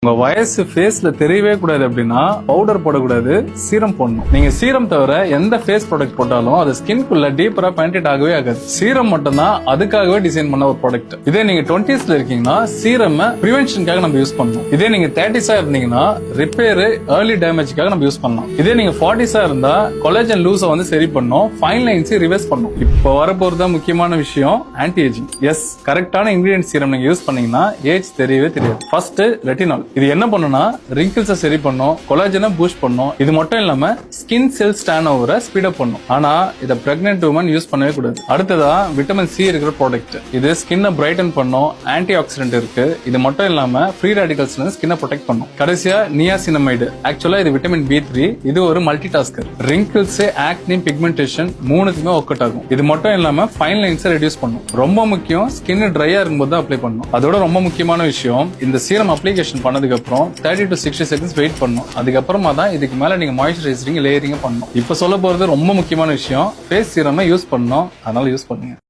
உங்க வயசு ஃபேஸ்ல தெரியவே கூடாது அப்படின்னா பவுடர் போடக்கூடாது, சீரம் போடணும். நீங்க சீரம் தவிர எந்த ஃபேஸ் ப்ராடக்ட் போட்டாலும் அது ஸ்கின்குள்ள டீப்பரா பெனிட்ரேட் ஆகவே ஆகாது. சீரம் மட்டும் தான் அதுக்காகவே டிசைன் பண்ண ஒரு ப்ராடக்ட். இதே நீங்க 20ஸ்ல இருக்கீங்கன்னா சீரம் பிரிவென்ஷனுக்காக நம்ம யூஸ் பண்ணணும். இதே நீங்க 30ஸா இருந்தீங்கன்னா ரிப்பேர், ஏர்லி டேமேஜ்க்காக நம்ம யூஸ் பண்ணலாம். இதே நீங்க 40ஸா இருந்தா கொலாஜன் லூஸை வந்து சரி பண்ணும், ஃபைன் லைன்ஸ் ரிவர்ஸ் பண்ணும். இப்போ வரப்போறதா முக்கியமான விஷயம் ஆன்டி ஏஜிங். எஸ், கரெக்டான இன்கிரிடியன்ட் சீரம் நீங்க யூஸ் பண்ணீங்கன்னா ஏஜ் தெரியவே தெரியாது. First retinal. இது என்ன பண்ணுனா ரிங்கிள்ஸை சரி பண்ணும், கொலாஜனை பூஸ்ட் பண்ணும். இது மட்டும் இல்லாம ஸ்கின் செல்ஸ் டர்ன் ஓவரை ஸ்பீட் அப் பண்ணும். ஆனா இத பிரெக்னன்ட் உமன் யூஸ் பண்ணவே கூடாது. அடுத்ததா விட்டமின் சி இருக்கிற ப்ராடக்ட். இது ஸ்கின்னை பிரைட்டன் பண்ணும், ஆன்டி ஆக்சிடென்ட் இருக்கு. இது மட்டும் இல்லாம ஃப்ரீ ரேடிகல்ஸ்ல இருந்து ஸ்கின்னை ப்ரொடெக்ட் பண்ணும். கடைசியா நியாசினமைடு. ஆக்சுவலா இது விட்டமின் B3. இது ஒரு மல்டி டாஸ்கர். ரிங்கிள்ஸ், ஆக்னி, பிக்மெண்டேஷன் மூணுத்துமே ஒர்க் அவுட் ஆகும். இது மட்டும் இல்லாம ஃபைன் லைன்ஸை ரெடியூஸ் பண்ணும். ரொம்ப முக்கியம், ஸ்கின் ட்ரையா இருக்கும்போது தான் அப்ளை பண்ணணும். அதோட ரொம்ப முக்கியமான விஷயம், இந்த சீரம் அப்ளிகேஷன் பண்ணதுக்கு அப்புறம் 30 to 60 seconds வெயிட் பண்ணணும். அதுக்கப்புறமா தான் இதுக்கு மேல நீங்க மாய்ஸ்சரைசரிங், லேயரிங் பண்ணணும். இப்ப சொல்ல போறது ரொம்ப முக்கியமான விஷயம், ஃபேஸ் சீரமை யூஸ் பண்ணணும். அதனால யூஸ் பண்ணுங்க.